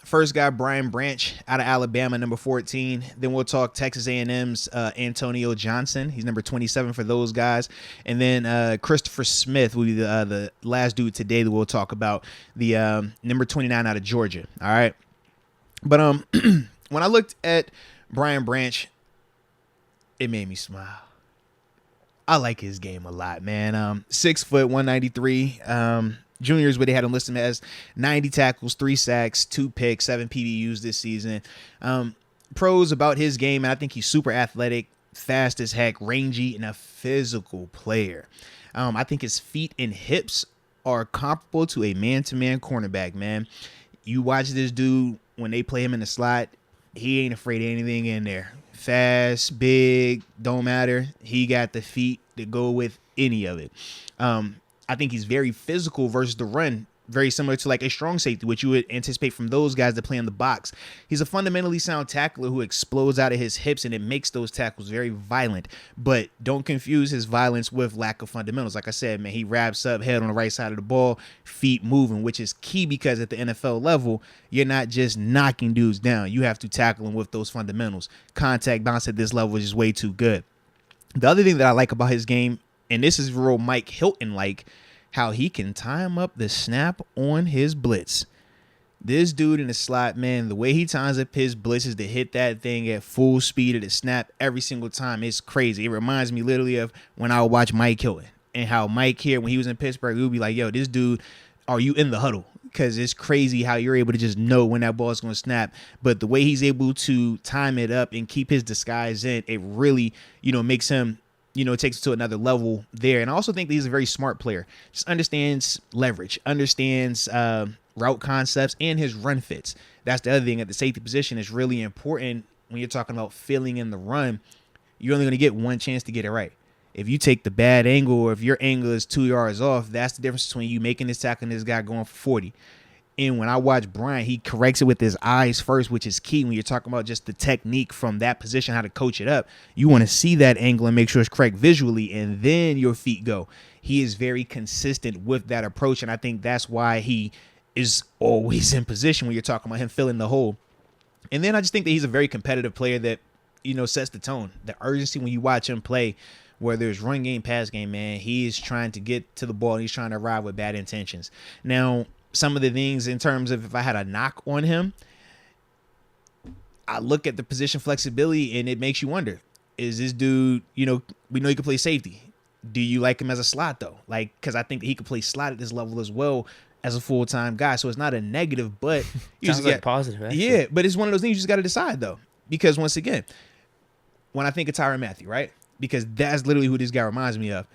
First guy, Brian Branch out of Alabama, number 14. Then we'll talk Texas A&M's Antonio Johnson. He's number 27 for those guys. And then Christopher Smith will be the last dude today that we'll talk about, the number 29 out of Georgia. All right. But when I looked at Brian Branch, it made me smile. I like his game a lot, man. 6 foot, 193. Juniors, where they had him listed as 90 tackles, 3 sacks, 2 picks, 7 PBUs this season. Pros about his game, and I think he's super athletic, fast as heck, rangy, and a physical player. I think his feet and hips are comparable to a man-to-man cornerback, man. You watch this dude when they play him in the slot, he ain't afraid of anything in there. Fast, big, don't matter. He got the feet to go with any of it. I think he's very physical versus the run, very similar to like a strong safety, which you would anticipate from those guys that play in the box. He's a fundamentally sound tackler who explodes out of his hips, and it makes those tackles very violent. But don't confuse his violence with lack of fundamentals. Like I said, man, he wraps up, head on the right side of the ball, feet moving, which is key because at the NFL level, you're not just knocking dudes down. You have to tackle them with those fundamentals. Contact bounce at this level is just way too good. The other thing that I like about his game, and this is real Mike Hilton-like, how he can time up the snap on his blitz. This dude in the slot, man, the way he times up his blitzes to hit that thing at full speed at the snap every single time, it's crazy. It reminds me literally of when I would watch Mike Hilton and how Mike here, when he was in Pittsburgh, he would be like, yo, this dude, are you in the huddle? Because it's crazy how you're able to just know when that ball is going to snap. But the way he's able to time it up and keep his disguise in, it really, makes him, takes it to another level there. And I also think that he's a very smart player. Just understands leverage, understands route concepts, and his run fits. That's the other thing at the safety position is really important when you're talking about filling in the run. You're only going to get one chance to get it right. If you take the bad angle or if your angle is 2 yards off, that's the difference between you making this tackle and this guy going for 40. And when I watch Brian, he corrects it with his eyes first, which is key when you're talking about just the technique from that position, how to coach it up. You want to see that angle and make sure it's correct visually, and then your feet go. He is very consistent with that approach, and I think that's why he is always in position when you're talking about him filling the hole. And then I just think that he's a very competitive player that, sets the tone. The urgency when you watch him play, whether it's run game, pass game, man, he is trying to get to the ball and he's trying to arrive with bad intentions. Now, some of the things in terms of if I had a knock on him, I look at the position flexibility and it makes you wonder, is this dude, we know he can play safety. Do you like him as a slot though? Like, because I think that he could play slot at this level as well as a full-time guy. So it's not a negative, but you sounds like positive. Actually. Yeah, but it's one of those things you just got to decide though. Because once again, when I think of Tyrann Mathieu, right? Because that's literally who this guy reminds me of.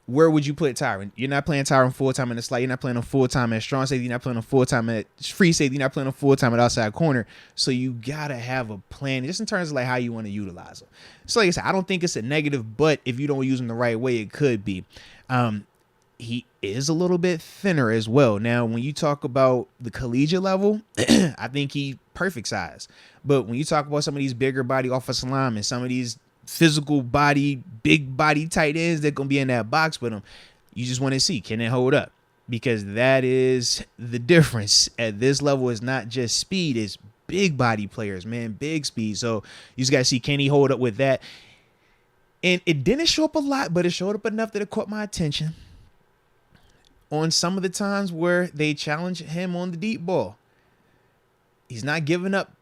Where would you put Tyrann? You're not playing Tyrann full-time in the slot. You're not playing him full-time at strong safety. You're not playing him full-time at free safety. You're not playing him full-time at outside corner. So you got to have a plan just in terms of like how you want to utilize him. So like I said, I don't think it's a negative, but if you don't use him the right way, it could be. He is a little bit thinner as well. Now, when you talk about the collegiate level, I think he's perfect size. But when you talk about some of these bigger body offensive linemen, some of these physical body, big body tight ends that gonna be in that box with him, you just want to see, can it hold up? Because that is the difference at this level. Is not just speed, it's big body players, man, big speed. So you just gotta see, can he hold up with that? And it didn't show up a lot, but it showed up enough that it caught my attention on some of the times where they challenge him on the deep ball. He's not giving up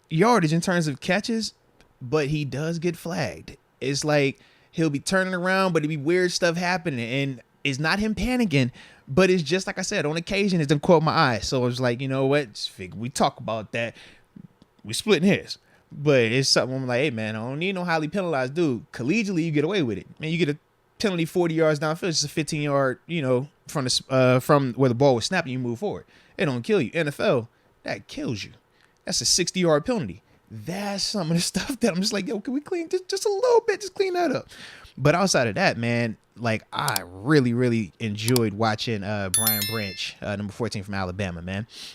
yardage in terms of catches, but he does get flagged. It's like he'll be turning around, but it'll be weird stuff happening. And it's not him panicking, but it's just like I said, on occasion, it done caught my eye. So I was like, you know what? We talk about that. We splitting hairs. But it's something I'm like, hey, man, I don't need no highly penalized dude. Collegially, you get away with it. Man, you get a penalty 40 yards downfield. It's just a 15-yard, from where the ball was snapping, you move forward. It don't kill you. NFL, that kills you. That's a 60-yard penalty. That's some of the stuff that I'm just like, yo, can we clean just a little bit? Just clean that up. But outside of that, man, like I really, really enjoyed watching Brian Branch, number 14 from Alabama, man.